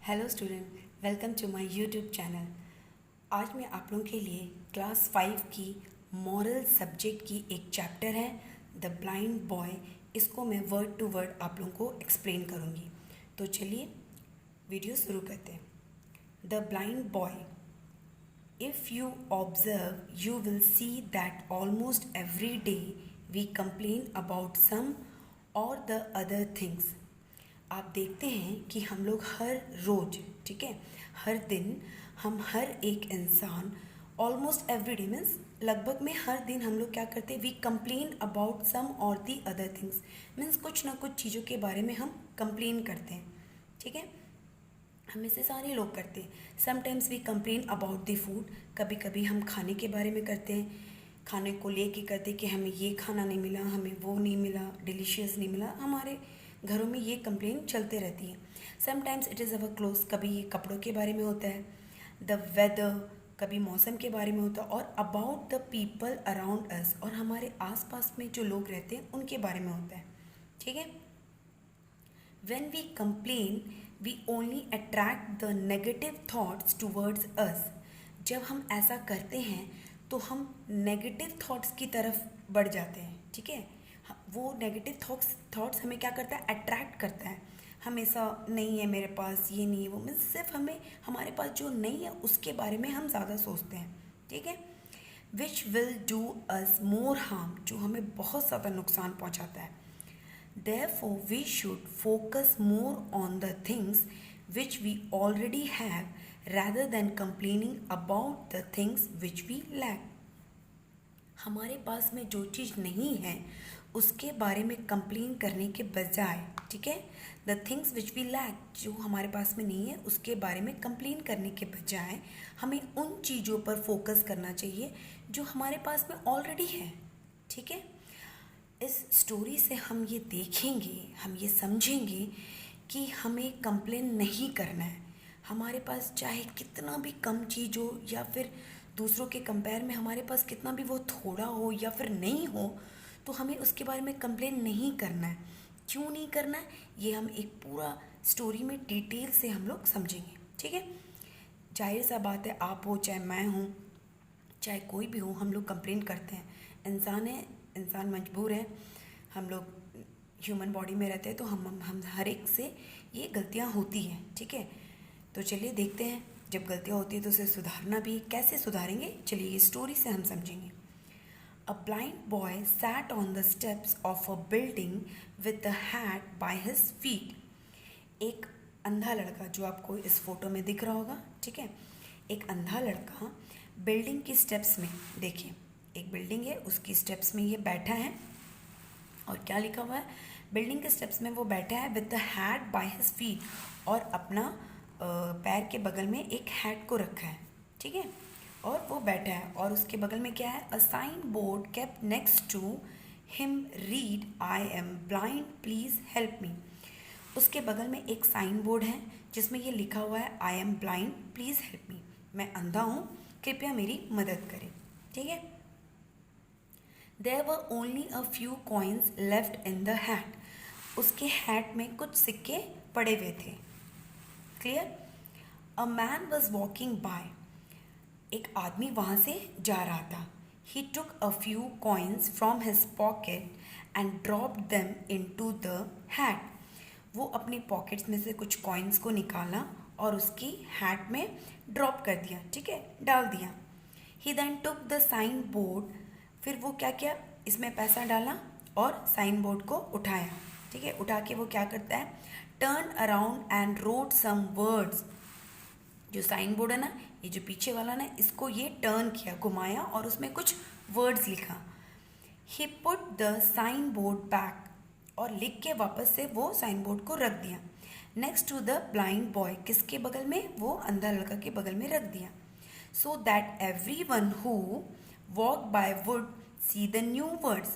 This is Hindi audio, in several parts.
Hello student, welcome to my YouTube channel. आज मैं आप लोगों के लिए क्लास 5 की मॉरल सब्जेक्ट की एक चैप्टर है द ब्लाइंड बॉय। इसको मैं वर्ड टू वर्ड आप लोगों को एक्सप्लेन करूँगी। तो चलिए वीडियो शुरू करते हैं। The blind boy. If you observe, you will see that almost every day we complain about some or the other things. आप देखते हैं कि हम लोग हर रोज़, ठीक है, हर दिन हम हर एक इंसान ऑलमोस्ट एवरी डे मीन्स लगभग में हर दिन हम लोग क्या करते हैं, वी कंप्लेन अबाउट सम और दी अदर थिंग्स। मीन्स कुछ ना कुछ चीज़ों के बारे में हम कंप्लेन करते हैं, ठीक है। हमें से सारे लोग करते हैं। Sometimes we complain about the food. कभी कभी हम खाने के बारे में करते हैं, खाने को लेके करते कि हमें ये खाना नहीं मिला, हमें वो नहीं मिला, डिलीशियस नहीं मिला। हमारे घरों में ये कंप्लेन चलते रहती है। Sometimes it is our cloth. कभी ये कपड़ों के बारे में होता है, द वेदर, कभी मौसम के बारे में होता है, और about the people around us, और हमारे आसपास में जो लोग रहते हैं उनके बारे में होता है, ठीक है। When we complain, we only attract the negative thoughts towards us. जब हम ऐसा करते हैं तो हम नेगेटिव थॉट्स की तरफ बढ़ जाते हैं, ठीक है। वो नेगेटिव थॉट्स हमें क्या करता है, अट्रैक्ट करता है। हमेशा नहीं है मेरे पास, ये नहीं है वो, मीन्स सिर्फ हमें हमारे पास जो नहीं है उसके बारे में हम ज़्यादा सोचते हैं, ठीक है। Which will do us more harm, जो हमें बहुत ज़्यादा नुकसान पहुँचाता है। Therefore, we should focus more on the things which we already have rather than complaining about the things which we lack. हमारे पास में जो चीज़ नहीं है उसके बारे में कंप्लेन करने के बजाय, ठीक है, the things which we lack, जो हमारे पास में नहीं है उसके बारे में कंप्लेन करने के बजाय हमें उन चीज़ों पर फोकस करना चाहिए जो हमारे पास में ऑलरेडी है, ठीक है। इस स्टोरी से हम ये देखेंगे, हम ये समझेंगे कि हमें कंप्लेन नहीं करना है। हमारे पास चाहे कितना भी कम चीज़ हो या फिर दूसरों के कंपेयर में हमारे पास कितना भी वो थोड़ा हो या फिर नहीं हो, तो हमें उसके बारे में कंप्लेन नहीं करना है। क्यों नहीं करना है, ये हम एक पूरा स्टोरी में डिटेल से हम लोग समझेंगे, ठीक है। जाहिर सा बात है, आप हो चाहे मैं हूँ चाहे कोई भी हो, हम लोग कंप्लेन करते हैं। इंसान है, इंसान मजबूर है, हम लोग ह्यूमन बॉडी में रहते हैं, तो हम हर एक से ये गलतियाँ होती हैं, ठीक है। तो चलिए देखते हैं, जब गलतियाँ होती है तो उसे सुधारना भी कैसे सुधारेंगे, चलिए ये स्टोरी से हम समझेंगे। A blind boy sat on the steps of a building with the hat by his feet. एक अंधा लड़का, जो आपको इस फोटो में दिख रहा होगा, ठीक है, एक अंधा लड़का बिल्डिंग की स्टेप्स में, देखिए एक बिल्डिंग है उसकी स्टेप्स में ये बैठा है, और क्या लिखा हुआ है, बिल्डिंग के स्टेप्स में वो बैठा है with the hat by his feet, और अपना पैर के बगल में एक हैट को रखा है, ठीक है, और वो बैठा है। और उसके बगल में क्या है, a sign board kept next to him read I am blind please help me. उसके बगल में एक साइन बोर्ड है जिसमें ये लिखा हुआ है आई एम ब्लाइंड प्लीज़ हेल्प मी, मैं अंधा हूँ कृपया मेरी मदद करें, ठीक है। There were only a few coins left in the hat. उसके हैट में कुछ सिक्के पड़े हुए थे, clear. A man was walking by. एक आदमी वहाँ से जा रहा था। He took a few coins from his pocket and dropped them into the hat. वो अपनी पॉकेट्स में से कुछ कॉइन्स को निकाला और उसकी हैट में ड्रॉप कर दिया, ठीक है, डाल दिया। He then took the sign board. फिर वो क्या किया, इसमें पैसा डाला और साइन बोर्ड को उठाया, ठीक है। उठा के वो क्या करता है, turn around and wrote some words. जो साइन बोर्ड है ना, ये जो पीछे वाला ना, इसको ये टर्न किया, घुमाया, और उसमें कुछ वर्ड्स लिखा। He put the sign board back, और लिख के वापस से वो साइन बोर्ड को रख दिया। Next to the blind boy, किसके बगल में, वो अंधा लड़का के बगल में रख दिया। So that everyone who walk bye would see the new words,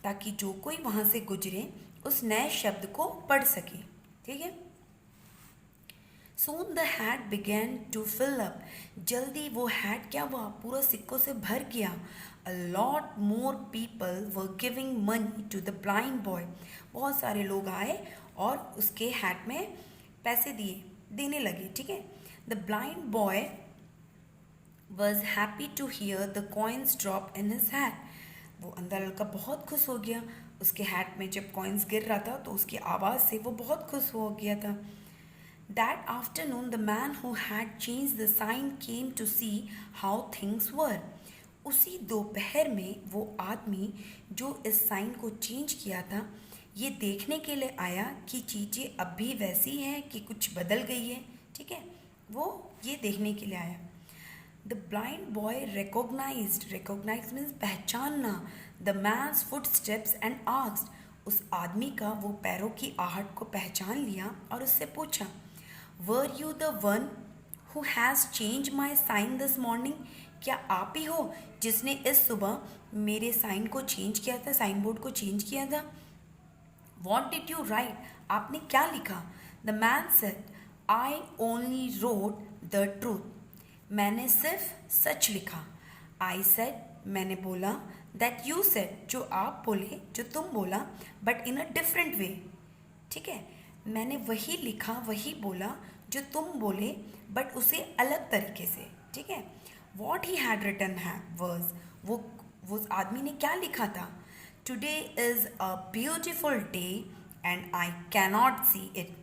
ताकि जो कोई वहाँ से गुजरे उस नए शब्द को पढ़ सके, ठीक है। Soon the hat began to fill up. जल्दी वो हैट क्या हुआ, पूरा सिक्कों से भर गया। A lot more people were giving money to the blind boy. बहुत सारे लोग आए और उसके हैट में पैसे दिए, देने लगे, ठीक है। The blind boy was happy to hear the coins drop in his hat. वो अंधा लड़का बहुत खुश हो गया, उसके हैट में जब कॉइन्स गिर रहा था तो उसकी आवाज़ से वो बहुत खुश हो गया था। That afternoon the man who had change the sign came to see how things were. उसी दोपहर में वो आदमी जो इस साइन को चेंज किया था ये देखने के लिए आया कि चीज़ें अब भी वैसी हैं कि कुछ बदल गई है, ठीक है। वो ये देखने के लिए आया। The blind boy recognize means पहचानना, the man's footsteps and asked. उस आदमी का वो पैरों की आहट को पहचान लिया और उससे पूछा, were you the one who has change my sign this morning. क्या आप ही हो जिसने इस सुबह मेरे साइन को चेंज किया था, साइन बोर्ड को चेंज किया था। वॉट डिड यू राइट, आपने क्या लिखा। The man said, I only wrote the truth. मैंने सिर्फ सच लिखा। आई सेड, मैंने बोला। दैट यू सेड, जो आप बोले, जो तुम बोला, but in a different way, ठीक है। मैंने वही लिखा, वही बोला जो तुम बोले, बट उसे अलग तरीके से, ठीक है। वॉट ही हैड रिटन है वर्स, वो उस आदमी ने क्या लिखा था। Today is a beautiful day and I cannot see it.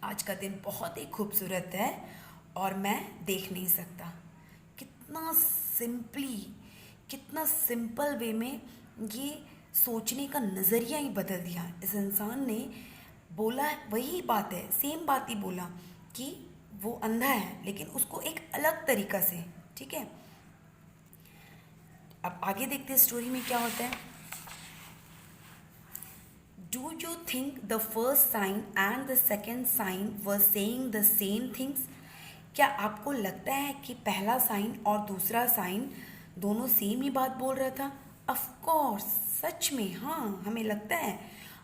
आज का दिन बहुत ही खूबसूरत है और मैं देख नहीं सकता। कितना सिंपली, कितना सिंपल वे में ये सोचने का नज़रिया ही बदल दिया। इस इंसान ने बोला वही बात है, सेम बात ही बोला कि वो अंधा है, लेकिन उसको एक अलग तरीका से, ठीक है। अब आगे देखते हैं स्टोरी में क्या होता है। Do you think the first sign and the second sign were saying the same things? क्या आपको लगता है कि पहला साइन और दूसरा साइन दोनों सेम ही बात बोल रहा था? Of course, सच में, हाँ, हमें लगता है।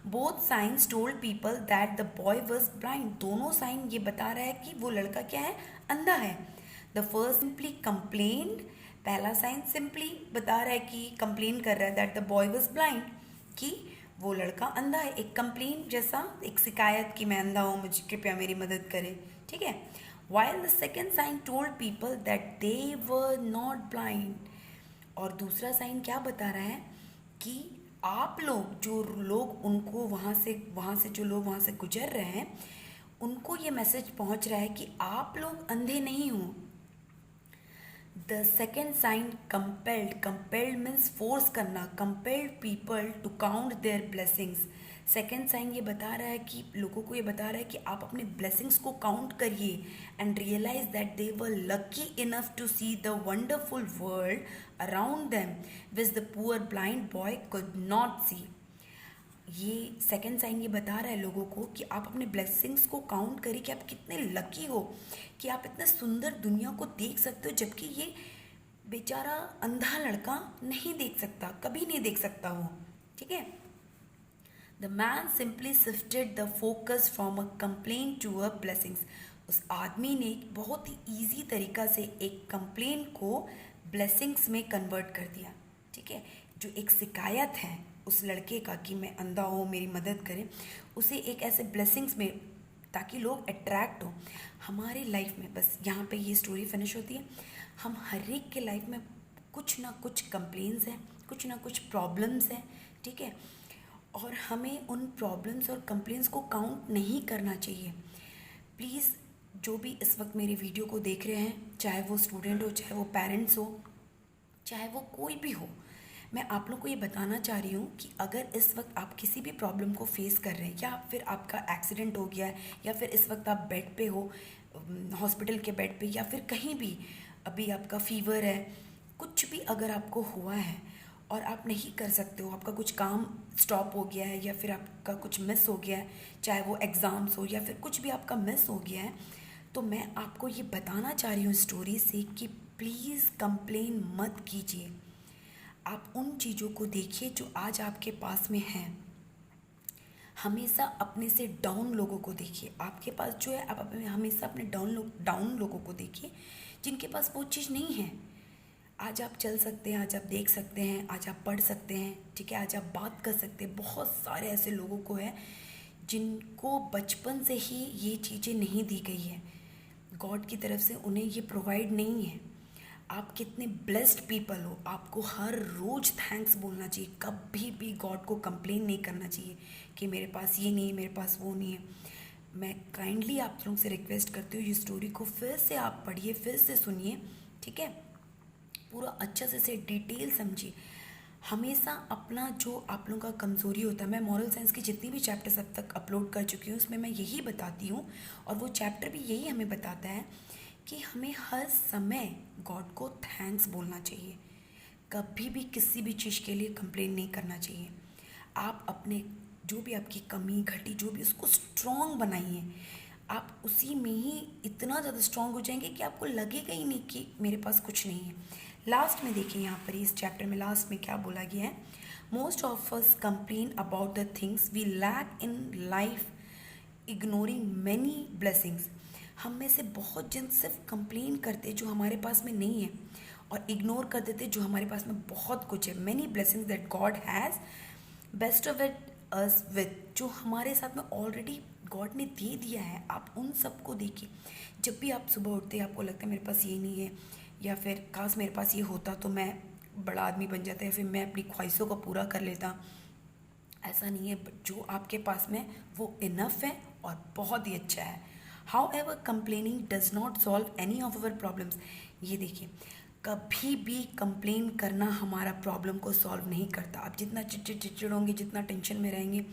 Both signs told people that the boy was blind. दोनों साइन ये बता रहा है कि वो लड़का क्या है, अंधा है। The first simply complained, पहला साइन सिंपली बता रहा है कि कंप्लेन कर रहा है that the boy was blind, कि वो लड़का अंधा है, एक कंप्लेन जैसा, एक शिकायत कि मैं अंधा हूँ, मुझे कृपया मेरी मदद करें, ठीक है। While the second sign told people that they were not blind. और दूसरा साइन क्या बता रहा है कि आप लोग, जो लोग उनको वहाँ से जो लोग वहाँ से गुजर रहे हैं, उनको ये मैसेज पहुँच रहा है कि आप लोग अंधे नहीं हो। The second sign compelled means force करना, compelled people to count their blessings. Second sign ये बता रहा है कि लोगों को ये बता रहा है कि आप अपने ब्लेसिंग्स को काउंट करिए and realize that they were lucky enough to see the wonderful world around them which the poor blind boy could not see. ये सेकेंड साइन ये बता रहा है लोगों को कि आप अपने ब्लेसिंग्स को काउंट करिए कि आप कितने लकी हो कि आप इतने सुंदर दुनिया को देख सकते हो, जबकि ये बेचारा अंधा लड़का नहीं देख सकता, कभी नहीं देख सकता वो, ठीक है। The man simply shifted the focus from a complain to a blessings. उस आदमी ने बहुत ही ईजी तरीका से एक कंप्लेन को ब्लेसिंग्स में कन्वर्ट कर दिया, ठीक है। जो एक शिकायत है उस लड़के का कि मैं अंधा हूँ, मेरी मदद करें, उसे एक ऐसे ब्लेसिंग्स में, ताकि लोग अट्रैक्ट हो। हमारी लाइफ में बस यहाँ पे ये स्टोरी फिनिश होती है। हम हर एक के लाइफ में कुछ ना कुछ कंप्लेंट्स हैं, कुछ ना कुछ प्रॉब्लम्स हैं, ठीक है। और हमें उन प्रॉब्लम्स और कंप्लेंट्स को काउंट नहीं करना चाहिए। प्लीज़, जो भी इस वक्त मेरी वीडियो को देख रहे हैं, चाहे वो स्टूडेंट हो, चाहे वो पेरेंट्स हो, चाहे वो कोई भी हो, मैं आप लोग को ये बताना चाह रही हूँ कि अगर इस वक्त आप किसी भी प्रॉब्लम को फेस कर रहे हैं, या फिर आपका एक्सीडेंट हो गया है, या फिर इस वक्त आप बेड पे हो, हॉस्पिटल के बेड पे, या फिर कहीं भी अभी आपका फीवर है, कुछ भी अगर आपको हुआ है और आप नहीं कर सकते हो, आपका कुछ काम स्टॉप हो गया है, या फिर आपका कुछ मिस हो गया है, चाहे वो एग्ज़ाम्स हो या फिर कुछ भी आपका मिस हो गया है, तो मैं आपको ये बताना चाह रही हूँ स्टोरी से कि प्लीज़ कंप्लेन मत कीजिए। आप उन चीज़ों को देखिए जो आज आपके पास में हैं। हमेशा अपने से डाउन लोगों को देखिए। आपके पास जो है, आप हमेशा अपने डाउन लोगों को देखिए जिनके पास वो चीज़ नहीं है। आज आप चल सकते हैं, आज आप देख सकते हैं, आज आप पढ़ सकते हैं, ठीक है, आज आप बात कर सकते हैं। बहुत सारे ऐसे लोगों को है जिनको बचपन से ही ये चीज़ें नहीं दी गई है, गॉड की तरफ से उन्हें ये प्रोवाइड नहीं है। आप कितने ब्लेस्ड पीपल हो, आपको हर रोज़ थैंक्स बोलना चाहिए, कभी भी गॉड को कंप्लेन नहीं करना चाहिए कि मेरे पास ये नहीं है, मेरे पास वो नहीं है। मैं काइंडली आप लोगों से रिक्वेस्ट करती हूँ, ये स्टोरी को फिर से आप पढ़िए, फिर से सुनिए, ठीक है, पूरा अच्छा से डिटेल समझिए। हमेशा अपना जो आप लोगों का कमज़ोरी होता है, मैं मॉरल साइंस की जितनी भी चैप्टर्स अब तक अपलोड कर चुकी हूँ उसमें मैं यही बताती हूँ, और वो चैप्टर भी यही हमें बताता है कि हमें हर समय गॉड को थैंक्स बोलना चाहिए, कभी भी किसी भी चीज़ के लिए कंप्लेन नहीं करना चाहिए। आप अपने जो भी आपकी कमी घटी जो भी, उसको स्ट्रॉन्ग बनाइए। आप उसी में ही इतना ज़्यादा स्ट्रॉन्ग हो जाएंगे कि आपको लगेगा ही नहीं कि मेरे पास कुछ नहीं है। लास्ट में देखिए यहाँ पर इस चैप्टर में लास्ट में क्या बोला गया है, most of us complain about the things we lack in life ignoring many blessings. हम में से बहुत जन सिर्फ कंप्लेन करते जो हमारे पास में नहीं है, और इग्नोर कर देते जो हमारे पास में बहुत कुछ है। Many blessings that God has best of it us with, जो हमारे साथ में ऑलरेडी गॉड ने दे दिया है। आप उन सबको देखिए। जब भी आप सुबह उठते हैं आपको लगता है मेरे पास ये नहीं है, या फिर काश मेरे पास ये होता तो मैं बड़ा आदमी बन जाता, या फिर मैं अपनी ख्वाहिशों को पूरा कर लेता। ऐसा नहीं है, जो आपके पास में वो इनफ है और बहुत ही अच्छा है। How ever complaining does not solve any of our problems. ये देखिए, कभी भी कंप्लेन करना हमारा प्रॉब्लम को सॉल्व नहीं करता। आप जितना चिड़चिड़ होंगे, जितना टेंशन में रहेंगे,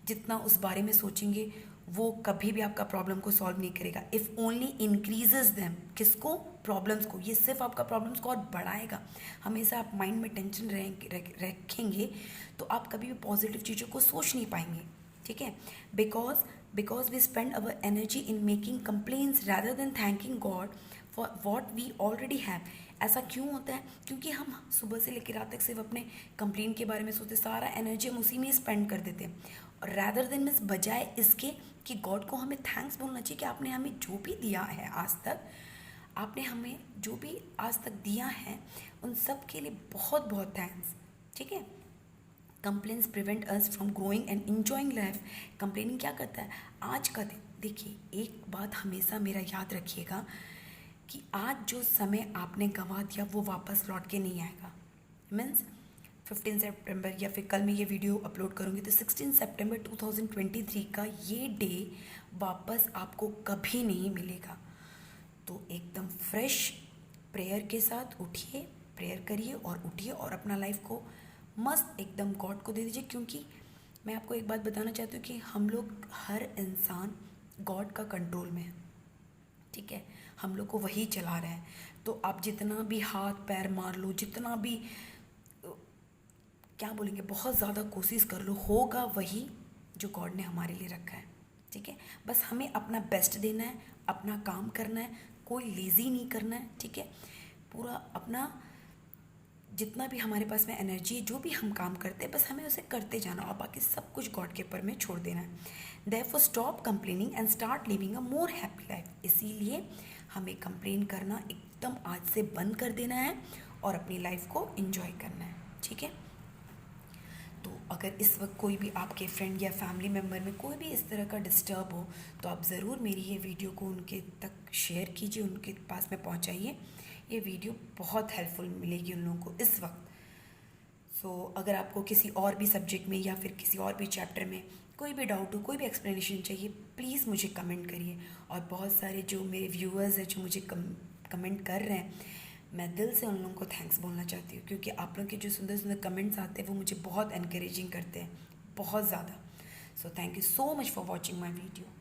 जितना उस बारे में सोचेंगे, वो कभी भी आपका प्रॉब्लम को सॉल्व नहीं करेगा। इफ़ ओनली इंक्रीजेज देम, किसको, प्रॉब्लम्स को। ये सिर्फ आपका प्रॉब्लम्स को और बढ़ाएगा। हमेशा आप माइंड में टेंशन रखेंगे तो आप कभी भी पॉजिटिव चीज़ों को सोच नहीं पाएंगे, ठीक है। Because we spend our energy in making complains rather than thanking God for what we already have. ऐसा क्यों होता है? क्योंकि हम सुबह से लेकर रात तक सिर्फ अपने कंप्लेन के बारे में सोचते, सारा एनर्जी हम उसी में स्पेंड कर देते हैं। और रैदर देन मीन्स बजाय इसके कि गॉड को हमें थैंक्स बोलना चाहिए कि आपने हमें जो भी दिया है आज तक, आपने हमें जो भी आज तक दिया है उन सब के लिए बहुत बहुत थैंक्स, ठीक है। Complains prevent us from growing and enjoying life. Complaining क्या करता है? आज का दिन देखिए, एक बात हमेशा मेरा याद रखिएगा कि आज जो समय आपने गंवा दिया वो वापस लौट के नहीं आएगा। मीन्स 15 सितंबर या फिर कल मैं ये वीडियो अपलोड करूँगी तो 16 सितंबर 2023 का ये डे वापस आपको कभी नहीं मिलेगा। तो एकदम फ्रेश प्रेयर के साथ उठिए, प्रेयर करिए और उठिए और अपना लाइफ को मस्त एकदम गॉड को दे दीजिए। क्योंकि मैं आपको एक बात बताना चाहती हूँ कि हम लोग, हर इंसान गॉड का कंट्रोल में है, ठीक है। हम लोग को वही चला रहा है। तो आप जितना भी हाथ पैर मार लो, जितना भी क्या बोलेंगे, बहुत ज़्यादा कोशिश कर लो, होगा वही जो गॉड ने हमारे लिए रखा है, ठीक है। बस हमें अपना बेस्ट देना है, अपना काम करना है, कोई लेज़ी नहीं करना है, ठीक है। पूरा अपना जितना भी हमारे पास में एनर्जी है, जो भी हम काम करते हैं बस हमें उसे करते जाना और बाकी सब कुछ गॉड के ऊपर में छोड़ देना है। Therefore stop complaining and start living a more happy life. इसीलिए हमें कंप्लेन करना एकदम आज से बंद कर देना है और अपनी लाइफ को एंजॉय करना है, ठीक है। तो अगर इस वक्त कोई भी आपके फ्रेंड या फैमिली मेम्बर में कोई भी इस तरह का डिस्टर्ब हो तो आप ज़रूर मेरी ये वीडियो को उनके तक शेयर कीजिए, उनके पास में पहुंचाइए। ये वीडियो बहुत हेल्पफुल मिलेगी उन लोगों को इस वक्त। अगर आपको किसी और भी सब्जेक्ट में या फिर किसी और भी चैप्टर में कोई भी डाउट हो, कोई भी एक्सप्लेनेशन चाहिए, प्लीज़ मुझे कमेंट करिए। और बहुत सारे जो मेरे व्यूअर्स हैं जो मुझे कमेंट कर रहे हैं, मैं दिल से उन लोगों को थैंक्स बोलना चाहती हूँ क्योंकि आप लोगों के जो सुंदर सुंदर कमेंट्स आते हैं वो मुझे बहुत एनकरेजिंग करते हैं, बहुत ज़्यादा। So thank you so much for watching my video.